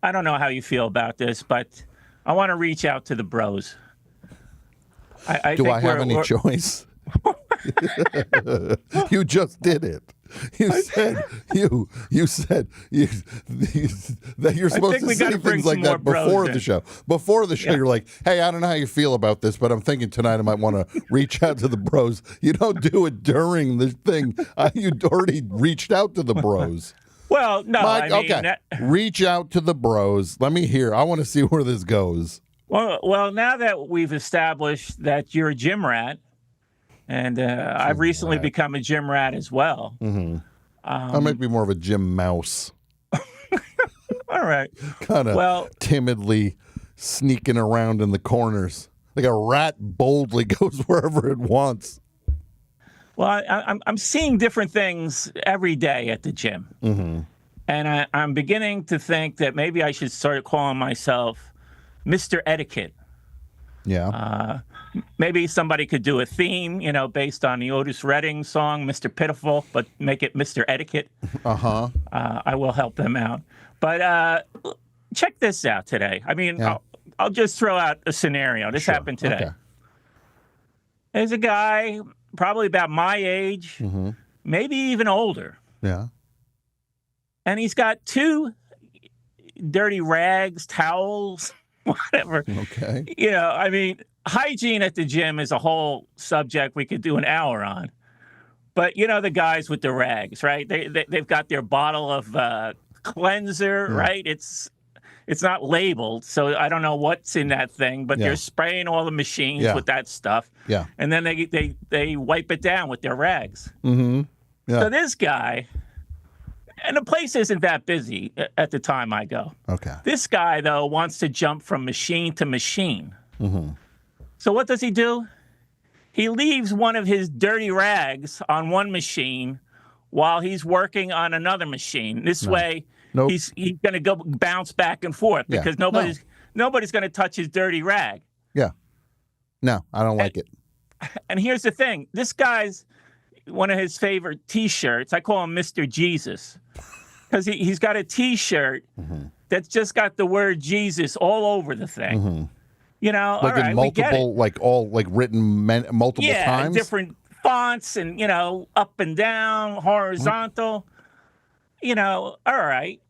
I don't know how you feel about this, but I want to reach out to the bros. I Do think I have any choice? You just did it. You said that you're supposed to say things like that before the show. Before the show, you're like, "Hey, I don't know how you feel about this, but I'm thinking tonight I might want to reach out to the bros." You don't do it during the thing. You'd already reached out to the bros. Well, no, Mike, I mean, okay. Reach out to the bros. Let me hear. I want to see where this goes. Well, now that we've established that you're a gym rat, and I've recently become a gym rat as well. Mm-hmm. I might be more of a gym mouse. All right. Kind of timidly sneaking around in the corners. Like a rat boldly goes wherever it wants. Well, I'm seeing different things every day at the gym. Mm-hmm. And I'm beginning to think that maybe I should start calling myself Mr. Etiquette. Yeah. Maybe somebody could do a theme, based on the Otis Redding song, Mr. Pitiful, but make it Mr. Etiquette. Uh-huh. I will help them out. But check this out today. I mean, I'll just throw out a scenario. This happened today. Okay. There's a guy probably about my age, maybe even older. Yeah. And he's got 2 dirty rags, towels, whatever. Okay. I mean, hygiene at the gym is a whole subject we could do an hour on. But the guys with the rags, right? They've got their bottle of cleanser, right? It's not labeled, so I don't know what's in that thing, but they're spraying all the machines with that stuff. Yeah. And then they wipe it down with their rags. Mm-hmm. Yeah. So this guy, and the place isn't that busy at the time I go. Okay. This guy, though, wants to jump from machine to machine. Mm-hmm. So what does he do? He leaves one of his dirty rags on one machine while he's working on another machine. This way, he's going to go bounce back and forth because nobody's going to touch his dirty rag. Yeah. No, I don't like it. And here's the thing. This guy's one of his favorite T-shirts. I call him Mr. Jesus because he's got a T-shirt that's just got the word Jesus all over the thing. Mm-hmm. Like all right, in multiple, written multiple times? Different fonts and, up and down, horizontal. All right.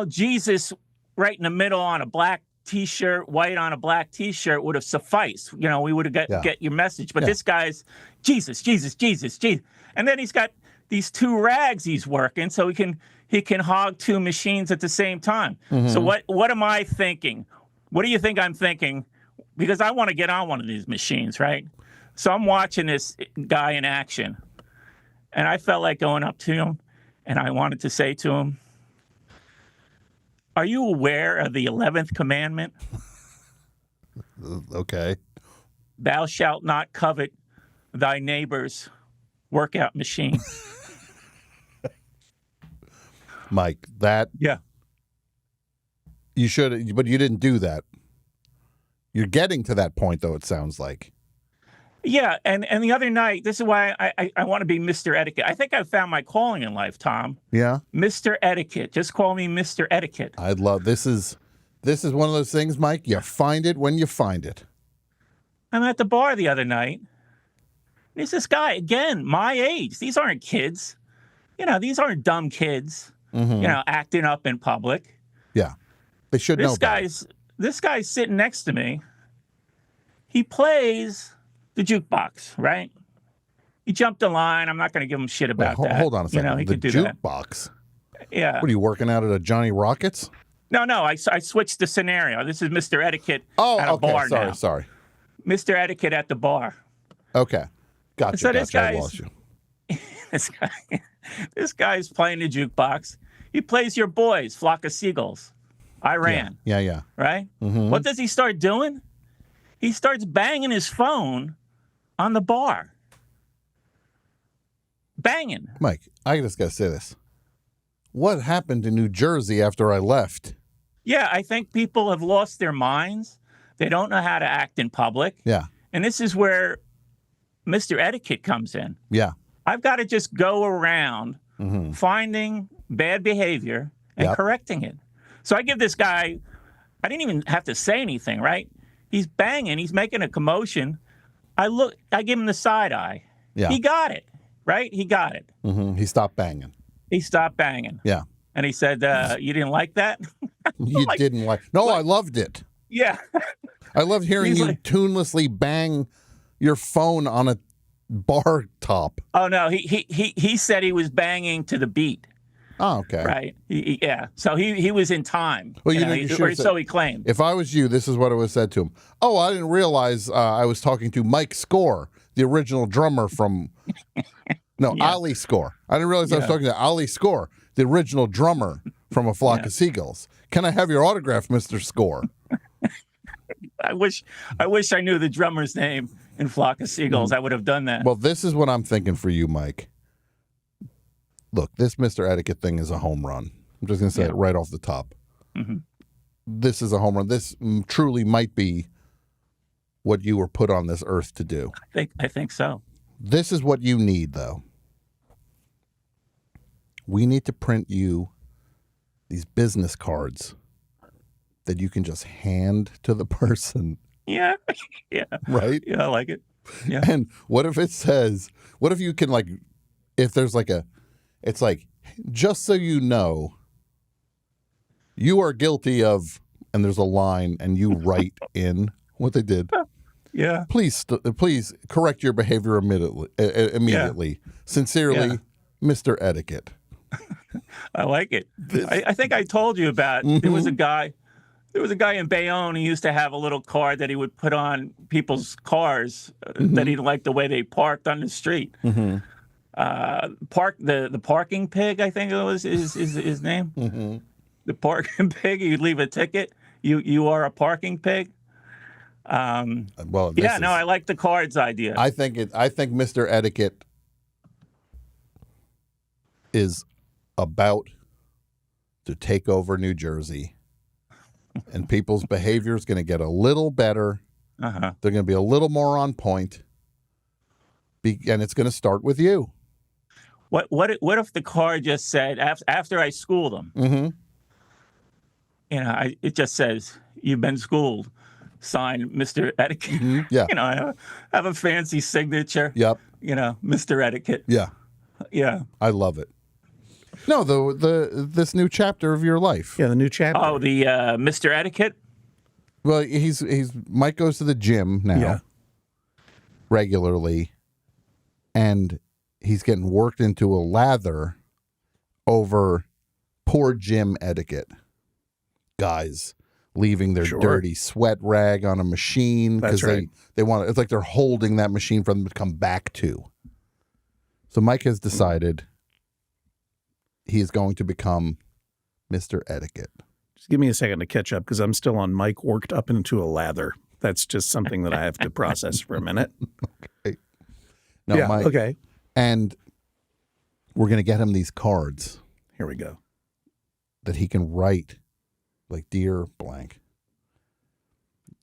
Jesus right in the middle on a black T-shirt, white on a black T-shirt would have sufficed. We would have get your message. But this guy's Jesus, Jesus, Jesus, Jesus. And then he's got these 2 rags he's working, so he can hog 2 machines at the same time. Mm-hmm. So what am I thinking? What do you think I'm thinking? Because I want to get on one of these machines, right? So I'm watching this guy in action, and I felt like going up to him, and I wanted to say to him, "Are you aware of the 11th commandment?" Okay. Thou shalt not covet thy neighbor's workout machine. Mike, that... Yeah. You should, but you didn't do that. You're getting to that point, though, it sounds like. Yeah, and the other night, this is why I want to be Mr. Etiquette. I think I found my calling in life, Tom. Yeah? Mr. Etiquette. Just call me Mr. Etiquette. I'd love, this is one of those things, Mike, you find it when you find it. I'm at the bar the other night. There's this guy, again, my age. These aren't kids. These aren't dumb kids, acting up in public. Yeah. They should know better. This guy's sitting next to me. He plays the jukebox, right? He jumped the line. I'm not going to give him shit about that. Hold on a second. He the could do that. Jukebox? Yeah. What, are you working out at a Johnny Rockets? No. I switched the scenario. This is Mr. Etiquette at a bar now. Sorry. Mr. Etiquette at the bar. Okay. Gotcha. So I lost you. This guy's playing the jukebox. He plays Your Boys, Flock of Seagulls. Iran. Yeah. Right? Mm-hmm. What does he start doing? He starts banging his phone on the bar. Banging. Mike, I just got to say this. What happened in New Jersey after I left? Yeah, I think people have lost their minds. They don't know how to act in public. Yeah. And this is where Mr. Etiquette comes in. Yeah. I've got to just go around finding bad behavior and correcting it. So I give this guy, I didn't even have to say anything, right? He's banging. He's making a commotion. I give him the side eye. Yeah. He got it, right? He got it. He stopped banging. He stopped banging. Yeah. And he said, you didn't like that? You didn't like... No, I loved it. Yeah. I loved hearing you tunelessly bang your phone on a bar top. Oh, no. He said he was banging to the beat. Oh, okay. Right. Yeah. So he was in time. Well, so he claimed. If I was you, this is what I would have said to him. Oh, I didn't realize I was talking to Mike Score, the original drummer from... No, Ali Score. I didn't realize I was talking to Ali Score, the original drummer from A Flock of Seagulls. Can I have your autograph, Mr. Score? I wish I knew the drummer's name in Flock of Seagulls. I would have done that. Well, this is what I'm thinking for you, Mike. Look, this Mr. Etiquette thing is a home run. I'm just going to say it right off the top. This is a home run. This truly might be what you were put on this earth to do. I think so. This is what you need, though. We need to print you these business cards that you can just hand to the person. Yeah. Yeah. Right? Yeah, I like it. Yeah. And what if it says, what if you can, like, if there's like it's like, just so you know, you are guilty of, and there's a line, and you write in what they did. Yeah. Please correct your behavior immediately. Sincerely, Mr. Etiquette. I like it. I think I told you about there was a guy in Bayonne who used to have a little card that he would put on people's cars that he didn't like the way they parked on the street. The parking pig, I think it was his name. The parking pig. You'd leave a ticket. You are a parking pig. I like the cards idea. I think Mr. Etiquette is about to take over New Jersey, and people's behavior is going to get a little better. They're going to be a little more on point, and it's going to start with you. What if the card just said after I school them? It just says you've been schooled. Signed, Mr. Etiquette. Yeah. I have a fancy signature. Yep. Mr. Etiquette. Yeah. Yeah. I love it. No, this new chapter of your life. Yeah, the new chapter. Oh, the Mr. Etiquette. Well, Mike goes to the gym now regularly, and he's getting worked into a lather over poor gym etiquette. Guys leaving their dirty sweat rag on a machine because they want it's like they're holding that machine for them to come back to. So Mike has decided he is going to become Mr. Etiquette. Just give me a second to catch up because I'm still on Mike worked up into a lather. That's just something that I have to process for a minute. Okay. No, Mike. Okay. And we're going to get him these cards. Here we go. That he can write, like, dear blank,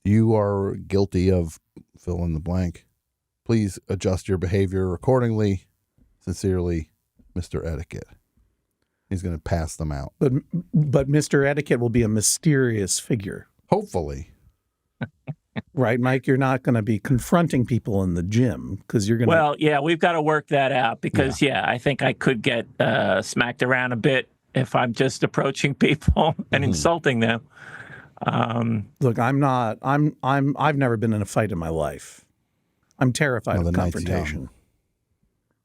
you are guilty of fill in the blank. Please adjust your behavior accordingly. Sincerely, Mr. Etiquette. He's going to pass them out. But Mr. Etiquette will be a mysterious figure. Hopefully. Right, Mike? You're not going to be confronting people in the gym because you're going to... Well, yeah, we've got to work that out because, I think I could get smacked around a bit if I'm just approaching people and insulting them. Look, I've never been in a fight in my life. I'm terrified of confrontation.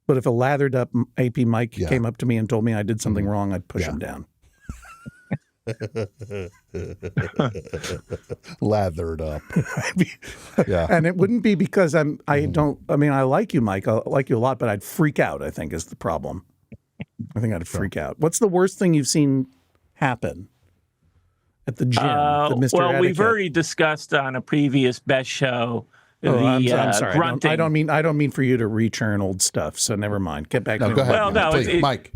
But if a lathered up AP Mike came up to me and told me I did something wrong, I'd push him down. Lathered up. And it wouldn't be because I like you, Mike. I like you a lot, but I'd freak out, I think, is the problem. I think I'd freak out. What's the worst thing you've seen happen at the gym? Well, we've already discussed on a previous Best Show. I'm sorry. Grunting. I don't mean for you to rechurn old stuff. So never mind. Get back to go ahead. Well, please, Mike.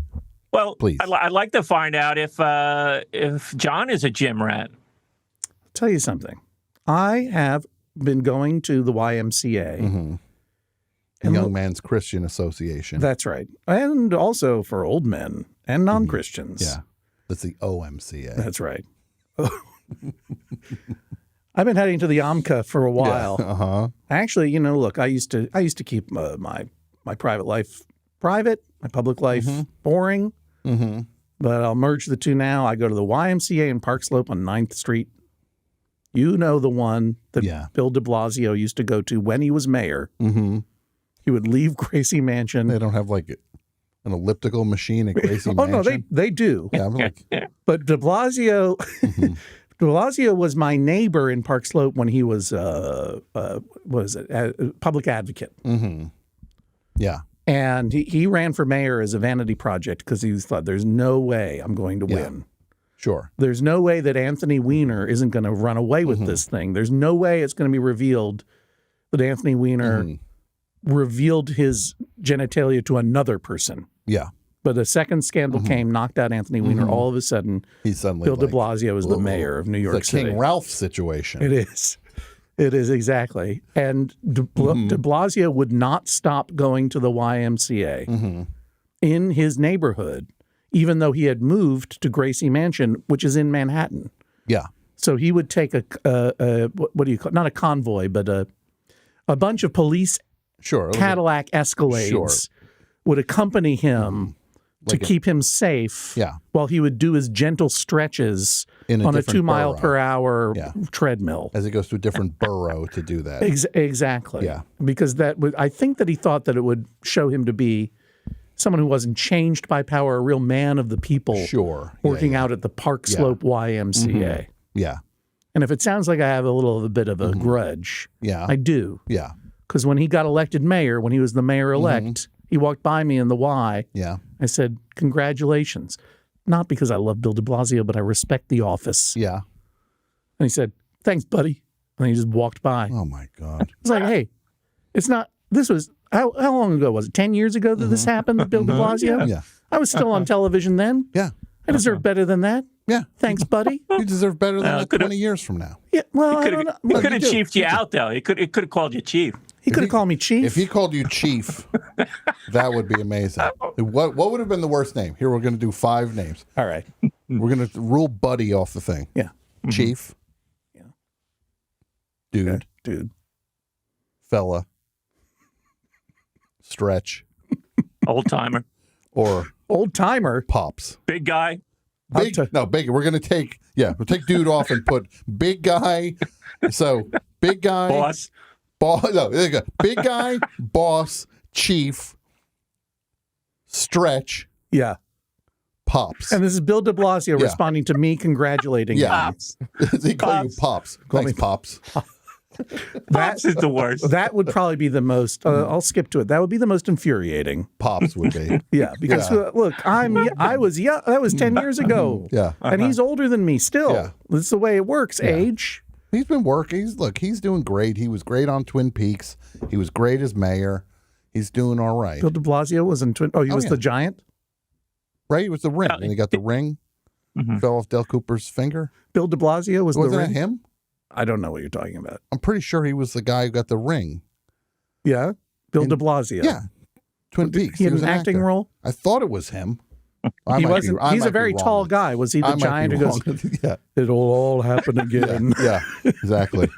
Well, please. I'd like to find out if John is a gym rat. I'll tell you something. I have been going to the YMCA. The Young Men's Christian Association. That's right. And also for old men and non-Christians. Yeah. That's the OMCA. That's right. I've been heading to the AMCA for a while. Yeah. Uh-huh. Actually, look, I used to keep my private life private, my public life boring. Mm-hmm. But I'll merge the two now. I go to the YMCA in Park Slope on 9th Street. You know the one that Bill de Blasio used to go to when he was mayor. Mm-hmm. He would leave Gracie Mansion. They don't have like an elliptical machine at Gracie Mansion? Oh, no, they do. Yeah, I'm like... But de Blasio... De Blasio was my neighbor in Park Slope when he was, public advocate. Mm-hmm. Yeah. And he ran for mayor as a vanity project because he thought, there's no way I'm going to win. Sure. There's no way that Anthony Weiner isn't going to run away with this thing. There's no way it's going to be revealed that Anthony Weiner revealed his genitalia to another person. Yeah. But a second scandal came, knocked out Anthony Weiner. All of a sudden, Bill de Blasio is the mayor of New York City. The King Ralph situation. It is. It is, exactly. And de Blasio would not stop going to the YMCA in his neighborhood, even though he had moved to Gracie Mansion, which is in Manhattan. Yeah. So he would take what do you call it? Not a convoy, but a bunch of police Cadillac Escalades would accompany him to keep him safe while he would do his gentle stretches on a 2-mile-per-hour treadmill. As he goes to a different borough to do that. Exactly. Yeah. Because I think that he thought that it would show him to be someone who wasn't changed by power, a real man of the people. Sure. Working out at the Park Slope YMCA. Yeah. And if it sounds like I have a bit of a grudge, I do. Yeah. Because when he got elected mayor, when he was the mayor-elect, he walked by me in the Y. Yeah. I said, congratulations. Not because I love Bill de Blasio, but I respect the office. Yeah. And he said, thanks, buddy. And he just walked by. Oh, my God. It's like, hey, it's not, this was, how long ago was it? 10 years ago that this happened with Bill de Blasio? Yeah. I was still on television then. Yeah. I deserve better than that. Yeah. Thanks, buddy. You deserve better than that 20 years from now. Yeah, well, I don't know. He could have chiefed you out, though. He could have called you chief. He could have called me chief. If he called you chief, that would be amazing. What would have been the worst name? Here, we're going to do 5 names. All right. We're going to rule Buddy off the thing. Yeah. Chief. Yeah. Dude. Okay. Dude. Fella. Stretch. Old timer. Or old timer. Pops. Big guy. Big. We're going to take, we'll take dude off and put big guy. So big guy. Boss. No, there you go. Big guy, boss, chief, stretch. Yeah. Pops. And this is Bill de Blasio responding to me congratulating him. Pops. They call you Pops. Thanks, Pops. Pops is the worst. That would probably be the most, I'll skip to it. That would be the most infuriating. Pops would be. Yeah, because look, I was young. That was 10 years ago. Yeah. And he's older than me still. Yeah. This is the way it works, age. He's been working. He's doing great. He was great on Twin Peaks. He was great as mayor. He's doing all right. Bill de Blasio was in Twin. Oh, he was the giant? Right? He was the ring. And he got the ring. Fell off Del Cooper's finger. Bill de Blasio was the ring? Wasn't that him? I don't know what you're talking about. I'm pretty sure he was the guy who got the ring. Yeah? Bill de Blasio. Yeah. Twin Peaks. He had an acting role? I thought it was him. He wasn't. He's a very tall guy. Was he the giant who goes, it'll all happen again? Yeah, exactly.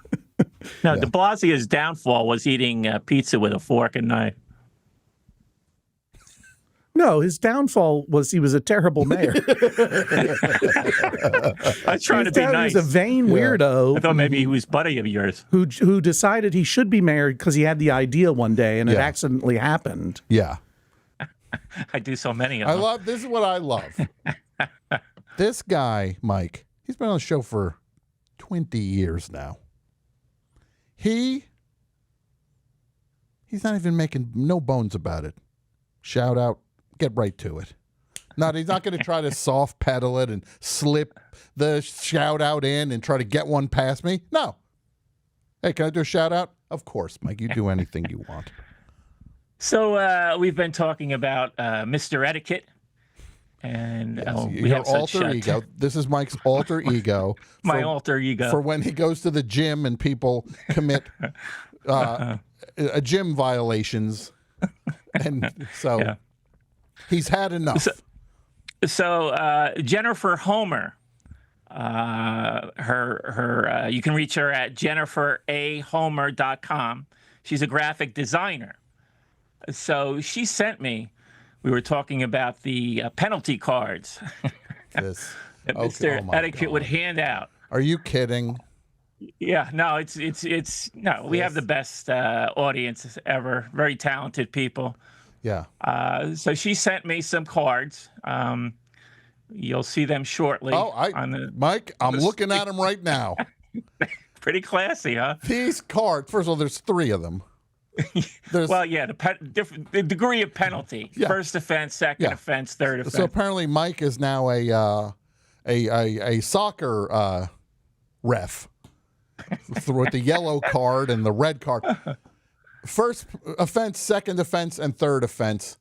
No, de Blasio's downfall was eating pizza with a fork and knife. No, his downfall was he was a terrible mayor. I was trying to be nice. He was a vain weirdo. I thought maybe he was buddy of yours. Who decided he should be mayor because he had the idea one day and it accidentally happened. Yeah. I do so many of them. This is what I love. This guy, Mike, he's been on the show for 20 years now. He's not even making no bones about it. Shout out, get right to it. He's not going to try to soft pedal it and slip the shout out in and try to get one past me. No. Hey, can I do a shout out? Of course, Mike. You do anything you want. So we've been talking about Mr. Etiquette, and we have alter ego. This is Mike's alter ego. My alter ego for when he goes to the gym and people commit gym violations, and so he's had enough. So Jennifer Homer You can reach her at jenniferahomer.com. She's a graphic designer. So she sent me. We were talking about the penalty cards that Mr. Etiquette would hand out. Are you kidding? Yeah, no, it's no. We have the best audience ever. Very talented people. Yeah. So she sent me some cards. You'll see them shortly. Oh, Mike, I'm looking at them right now. Pretty classy, huh? These cards. First of all, there's 3 of them. Well, yeah, the degree of penalty: first offense, second offense, third offense. So apparently, Mike is now a soccer ref with the yellow card and the red card. First offense, second offense, and third offense.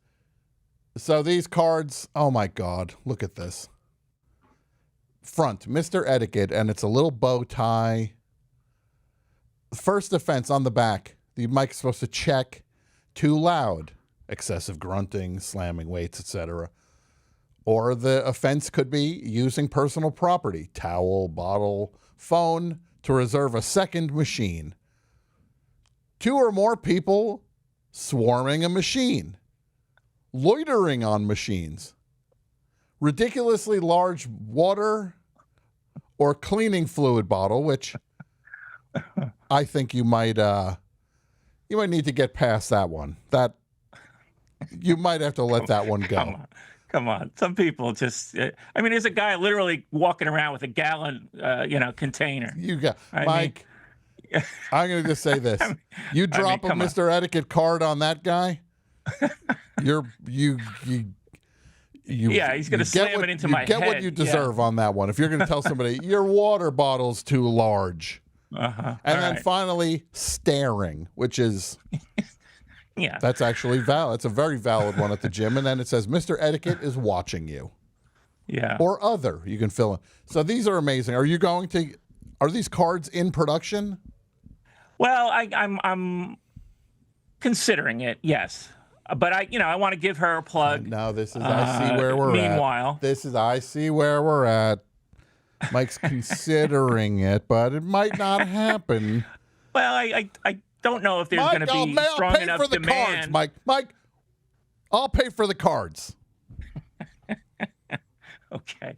So these cards, oh my God, look at this. Front, Mr. Etiquette, and it's a little bow tie. First offense on the back. The mic's supposed to check. Too loud. Excessive grunting, slamming weights, etc. Or the offense could be using personal property. Towel, bottle, phone to reserve a second machine. 2 or more people swarming a machine. Loitering on machines, ridiculously large water or cleaning fluid bottle, which I think you might need to get past that one. That you might have to let that one go. Come on. Some people just. I mean, there's a guy literally walking around with a gallon, container. You got Mike. I'm going to just say this: you drop a Mr. Etiquette card on that guy. He's going to slam it into my head. Get what you deserve on that one. If you're going to tell somebody your water bottle's too large, and then finally staring, which is that's actually valid. It's a very valid one at the gym. And then it says Mr. Etiquette is watching you. Yeah. Or other. You can fill in. So these are amazing. Are these cards in production? Well, I'm considering it. Yes. But I want to give her a plug. No, this is I see where we're meanwhile. At. I see where we're at. Mike's considering it, but it might not happen. Well, I don't know if there's going to be strong enough for the demand. Cards, Mike, I'll pay for the cards. Okay.